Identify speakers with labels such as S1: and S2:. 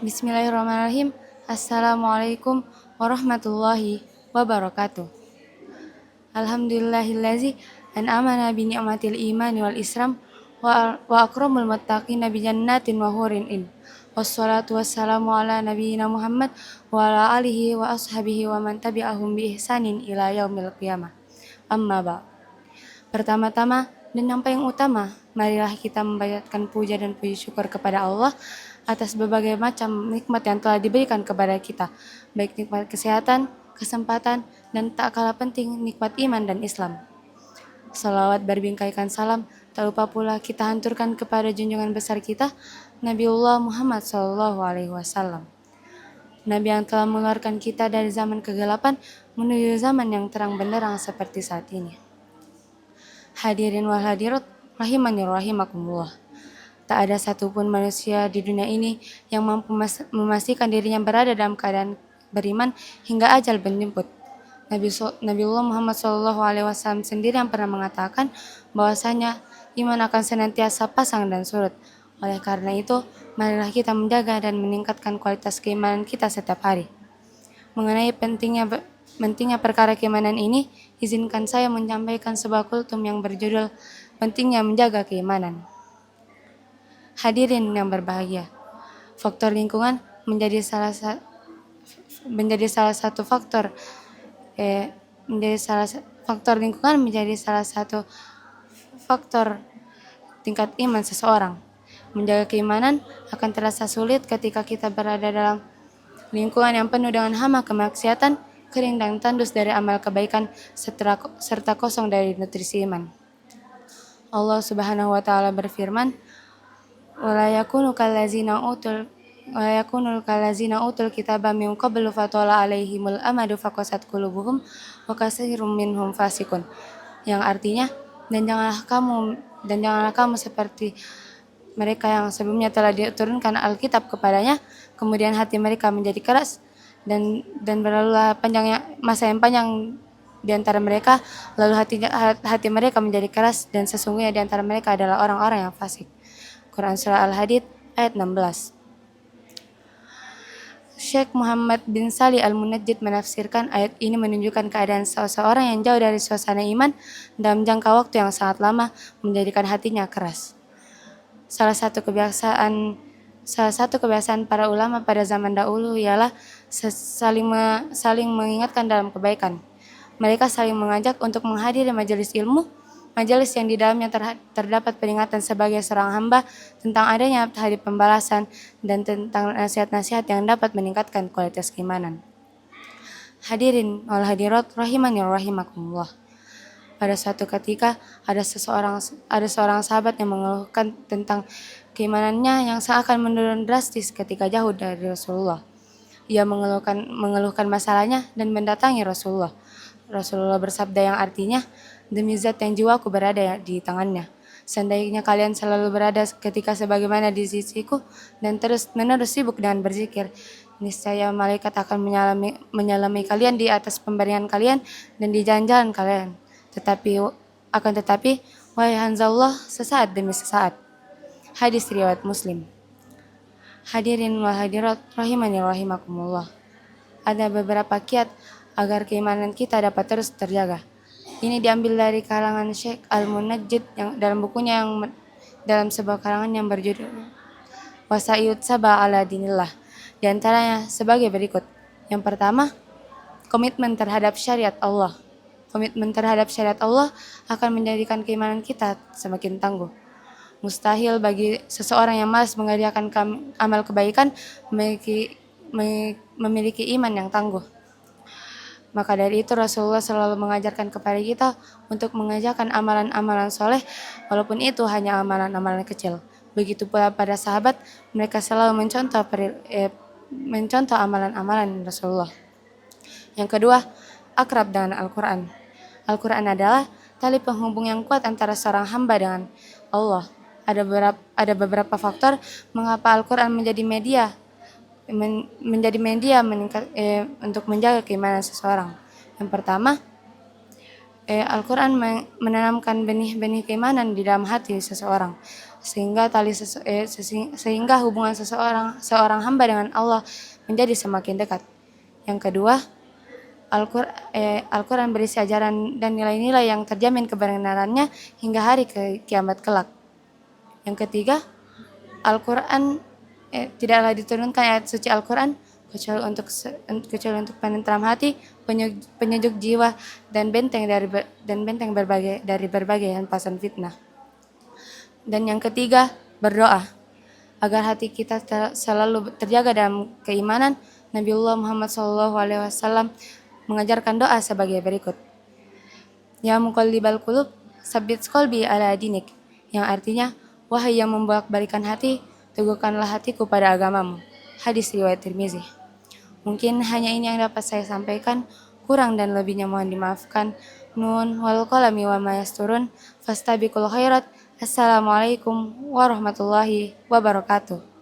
S1: Bismillahirrahmanirrahim. Assalamualaikum warahmatullahi wabarakatuh. Alhamdulillahillazi an'amana bi ni'matil imani wal islam wa akramul muttaqina bi jannatin wa hurin in. Wassalatu wassalamu ala nabiyyina Muhammad wa ala alihi wa ashabihi wa man tabi'ahum bi ihsanin ila yaumil qiyamah. Amma ba'. Pertama-tama dan yang paling utama, marilah kita mempanjatkan puja dan puji syukur kepada Allah atas berbagai macam nikmat yang telah diberikan kepada kita, baik nikmat kesehatan, kesempatan, dan tak kalah penting nikmat iman dan Islam. Salawat berbingkaikan salam, tak lupa pula kita hanturkan kepada junjungan besar kita, Nabiullah Muhammad SAW. Nabi yang telah mengeluarkan kita dari zaman kegelapan menuju zaman yang terang benderang seperti saat ini. Hadirin wal hadirat, rahimani rahimakumullah. Tak ada satupun manusia di dunia ini yang mampu memastikan dirinya berada dalam keadaan beriman hingga ajal menjemput. Nabiullah Muhammad SAW sendiri yang pernah mengatakan bahwasanya iman akan senantiasa pasang dan surut. Oleh karena itu, marilah kita menjaga dan meningkatkan kualitas keimanan kita setiap hari. Mengenai pentingnya perkara keimanan ini, izinkan saya menyampaikan sebuah kultum yang berjudul Pentingnya Menjaga Keimanan. Hadirin yang berbahagia, faktor lingkungan menjadi salah satu faktor tingkat iman seseorang. Menjaga keimanan akan terasa sulit ketika kita berada dalam lingkungan yang penuh dengan hama kemaksiatan, kering dan tandus dari amal kebaikan, serta kosong dari nutrisi iman. Allah Subhanahu wa Ta'ala berfirman, wala yakunu kallazina utul kitaba min qablu fatala alaihimul amadu faqasat qulubuhum wa katsirum minhum fasikun. Yang artinya, dan janganlah kamu seperti mereka yang sebelumnya telah diturunkan Alkitab kepadanya, kemudian hati mereka menjadi keras dan berlalulah masa yang panjang di antara mereka, lalu hati mereka menjadi keras dan sesungguhnya di antara mereka adalah orang-orang yang fasik. Quran Surah Al-Hadid ayat 16. Syekh Muhammad bin Salih Al-Munajjid menafsirkan ayat ini menunjukkan keadaan seseorang yang jauh dari suasana iman dalam jangka waktu yang sangat lama menjadikan hatinya keras. Salah satu kebiasaan para ulama pada zaman dahulu ialah saling mengingatkan dalam kebaikan. Mereka saling mengajak untuk menghadiri majelis ilmu, majelis yang di dalamnya terdapat peringatan sebagai seorang hamba tentang adanya hari pembalasan dan tentang nasihat-nasihat yang dapat meningkatkan kualitas keimanan. Hadirin wal hadirat rahimani rahimakumullah. Pada suatu ketika ada seorang sahabat yang mengeluhkan tentang keimanannya yang seakan menurun drastis ketika jauh dari Rasulullah. Ia mengeluhkan masalahnya dan mendatangi Rasulullah. Rasulullah bersabda yang artinya, demi zat yang jiwaku berada di tangannya, seandainya kalian selalu berada ketika sebagaimana di sisiku dan terus-menerus sibuk dengan berzikir, niscaya malaikat akan menyalami kalian di atas pemberian kalian dan di jalan-jalan kalian. Tetapi, wahai Hanzallah, sesaat demi sesaat. Hadis riwayat Muslim. Hadirin wal hadirat rahimani rahimakumullah. Ada beberapa kiat agar keimanan kita dapat terus terjaga. Ini diambil dari kalangan Syekh Al-Munajjid yang dalam bukunya dalam sebuah karangan yang berjudul Wasa'iyut Sabah ala Dinillah. Di antaranya sebagai berikut. Yang pertama, komitmen terhadap syariat Allah. Komitmen terhadap syariat Allah akan menjadikan keimanan kita semakin tangguh. Mustahil bagi seseorang yang malas mengerjakan amal kebaikan memiliki iman yang tangguh. Maka dari itu Rasulullah selalu mengajarkan kepada kita untuk mengerjakan amalan-amalan soleh walaupun itu hanya amalan-amalan kecil. Begitu pula pada sahabat, mereka selalu mencontoh amalan-amalan Rasulullah. Yang kedua, akrab dengan Al-Quran. Al-Quran adalah tali penghubung yang kuat antara seorang hamba dengan Allah. Ada beberapa faktor mengapa Al-Quran menjadi media untuk menjaga keimanan seseorang. Yang pertama, Al-Quran menanamkan benih-benih keimanan di dalam hati seseorang. sehingga hubungan seorang hamba dengan Allah menjadi semakin dekat. Yang kedua, Al-Quran berisi ajaran dan nilai-nilai yang terjamin kebenarannya hingga hari kiamat kelak. Yang ketiga, Al-Quran tidaklah diturunkan ayat suci Al-Quran kecuali untuk penentram hati, penyejuk jiwa, dan benteng dari berbagai hempasan fitnah. Dan yang ketiga, berdoa agar hati kita selalu terjaga dalam keimanan. Nabiullah Muhammad SAW mengajarkan doa sebagai berikut. Ya muqallibal qulub, tsabbit qalbi ala dinik, yang artinya, wahai yang membolak-balikan hati, teguhkanlah hatiku pada agamamu. Hadis riwayat Tirmizi. Mungkin hanya ini yang dapat saya sampaikan, kurang dan lebihnya mohon dimaafkan. Nun wal qalami wa ma yasturun, fastabiqul khairat. Assalamualaikum warahmatullahi wabarakatuh.